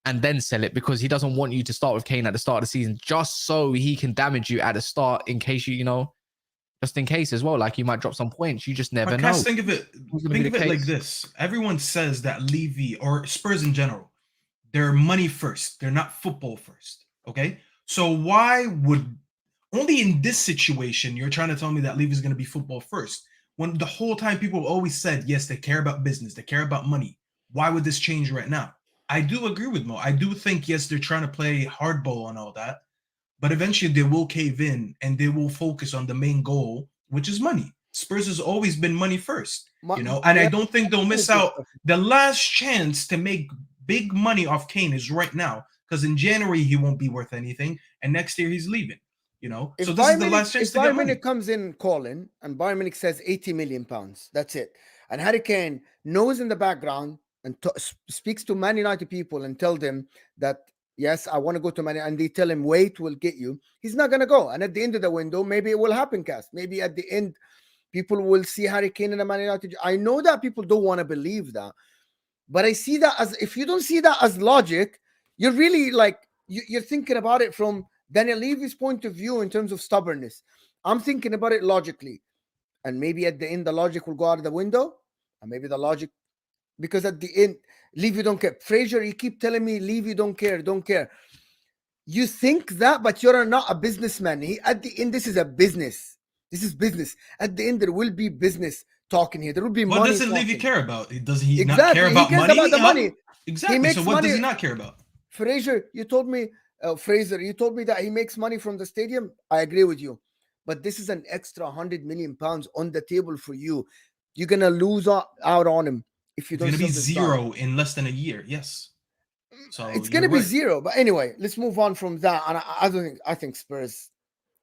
and then sell it because he doesn't want you to start with Kane at the start of the season, just so he can damage you at the start in case just in case as well. Like you might drop some points. You just never know. Think of it like this. Everyone says that Levy or Spurs in general, they're money first. They're not football first. Okay. So why would only in this situation you're trying to tell me that Levy is going to be football first when the whole time people always said, yes, they care about business. They care about money. Why would this change right now? I do agree with Mo. I do think, yes, they're trying to play hardball and all that. But eventually they will cave in and they will focus on the main goal, which is money. Spurs has always been money first, and I don't think they'll miss out. The last chance to make big money off Kane is right now, because in January he won't be worth anything, and next year he's leaving. So this is the last chance to get money. If Bayern Munich comes in calling and Bayern Munich says 80 million pounds, that's it. And Harry Kane knows in the background and speaks to Man United people and tell them that, yes, I want to go to Man United, and they tell him, wait, we'll get you. He's not going to go. And at the end of the window, maybe it will happen, Cass. Maybe at the end, people will see Harry Kane in the Man United. I know that people don't want to believe that. But I see that as, if you don't see that as logic, you're really like, you're thinking about it from Daniel Levy's point of view in terms of stubbornness. I'm thinking about it logically. and maybe at the end the logic will go out of the window, and maybe the logic, because at the end, Levy don't care. Fraser, you keep telling me Levy don't care. You think that, but you're not a businessman. At the end, this is a business. This is business. At the end, there will be business talking here. There will be money. What doesn't talking. Levy care about? Does he not Exactly. care He about cares money? about the money. Exactly. He makes So what money. does he not care about? Fraser, you told me, Fraser, you told me that he makes money from the stadium. I agree with you. But this is an extra £100 million on the table for you. You're going to lose out on him if you don't. It's going to be zero in less than a year. Yes. So it's going to be zero. But anyway, let's move on from that. And I think Spurs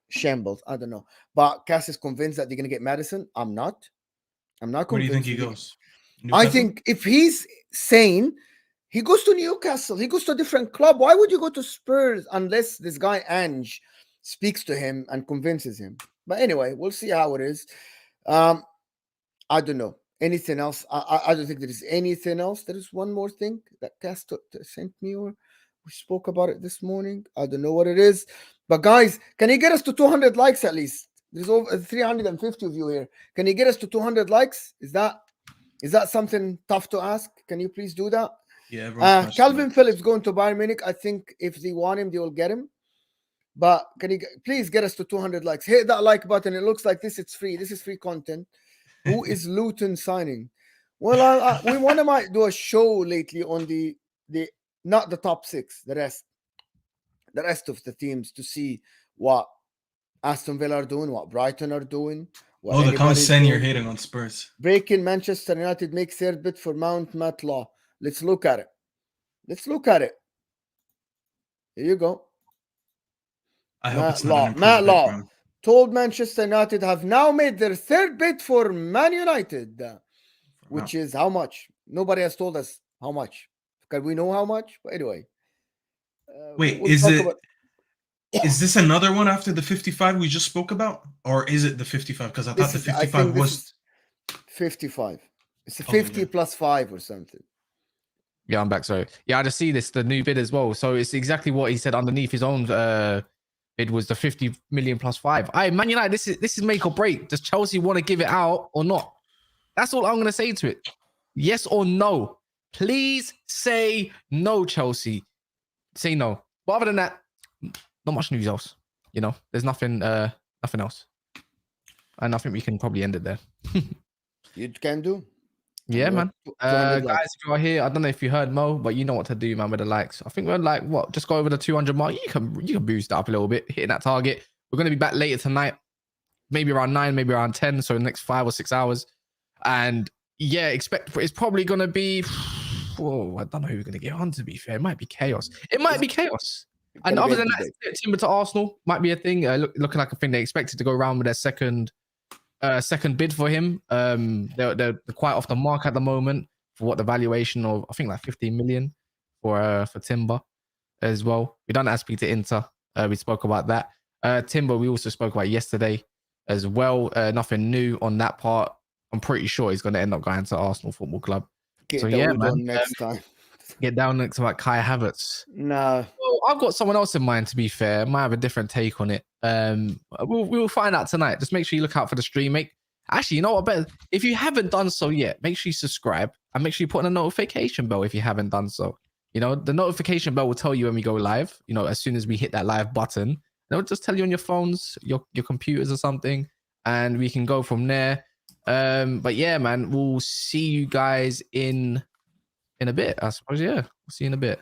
shambles. I don't know. But Cass is convinced that they're going to get Madison. I'm not convinced. Where do you think he goes? I think if he's sane, he goes to Newcastle. He goes to a different club. Why would you go to Spurs unless this guy Ange speaks to him and convinces him? But anyway, we'll see how it is. I don't know. Anything else? I don't think there is anything else. There is one more thing that Cass sent me, or we spoke about it this morning. I don't know what it is. But guys, can you get us to 200 likes at least? There's over 350 of you here. Can you get us to 200 likes? Is that something tough to ask? Can you please do that? Yeah. Calvin Phillips going to Bayern Munich. I think if they want him, they will get him. But can you please get us to 200 likes? Hit that like button. It looks like this. It's free. This is free content. Who is Luton signing? Well, we might do a show lately on the not the top six, the rest of the teams, to see what Aston Villa are doing, what Brighton are doing. The comments saying you're hating on Spurs. Breaking Manchester United makes third bid for Mount Matt Law. Let's look at it. Here you go. I hope it's not Matt Law told Manchester United have now made their third bid for Man United, which is how much? Nobody has told us how much. Can we know how much? But anyway. Wait, is this another one after the 55 we just spoke about? Or is it the 55? Because I thought the 55 was 55. It's a 50 plus 5 or something. Yeah, I'm back. Sorry. Yeah, I just see the new bid as well. So it's exactly what he said underneath his own bid was the 50 million plus 5. Man United, this is make or break. Does Chelsea want to give it out or not? That's all I'm going to say to it. Yes or no. Please say no, Chelsea. Say no. But other than that, not much news else. You know, there's nothing else. And I think we can probably end it there. You can do. Yeah, man. Guys, if you are here, I don't know if you heard Mo, but you know what to do, man, with the likes. I think we're like, just go over the 200 mark. You can boost it up a little bit, hitting that target. We're going to be back later tonight, maybe around 9, maybe around 10, so the next 5 or 6 hours. And yeah, it's probably going to be, I don't know who we're going to get on, to be fair. It might be chaos. And other than that, Timber to Arsenal might be a thing. Looking like a thing they expected to go around with their second bid for him. They're quite off the mark at the moment for what the valuation of, I think like 15 million for Timber as well. We don't have to speak to Inter. We spoke about that. Timber, we also spoke about yesterday as well. Nothing new on that part. I'm pretty sure he's going to end up going to Arsenal Football Club. Man. Next time. Get down next to like Kai Havertz. No. Well, I've got someone else in mind, to be fair. I might have a different take on it. We'll find out tonight. Just make sure you look out for the stream. Actually, you know what? Better if you haven't done so yet, make sure you subscribe and make sure you put on a notification bell if you haven't done so. You know, the notification bell will tell you when we go live. You know, as soon as we hit that live button, it'll just tell you on your phones, your computers or something, and we can go from there. But yeah, man, we'll see you guys in a bit, I suppose. Yeah, we'll see you in a bit.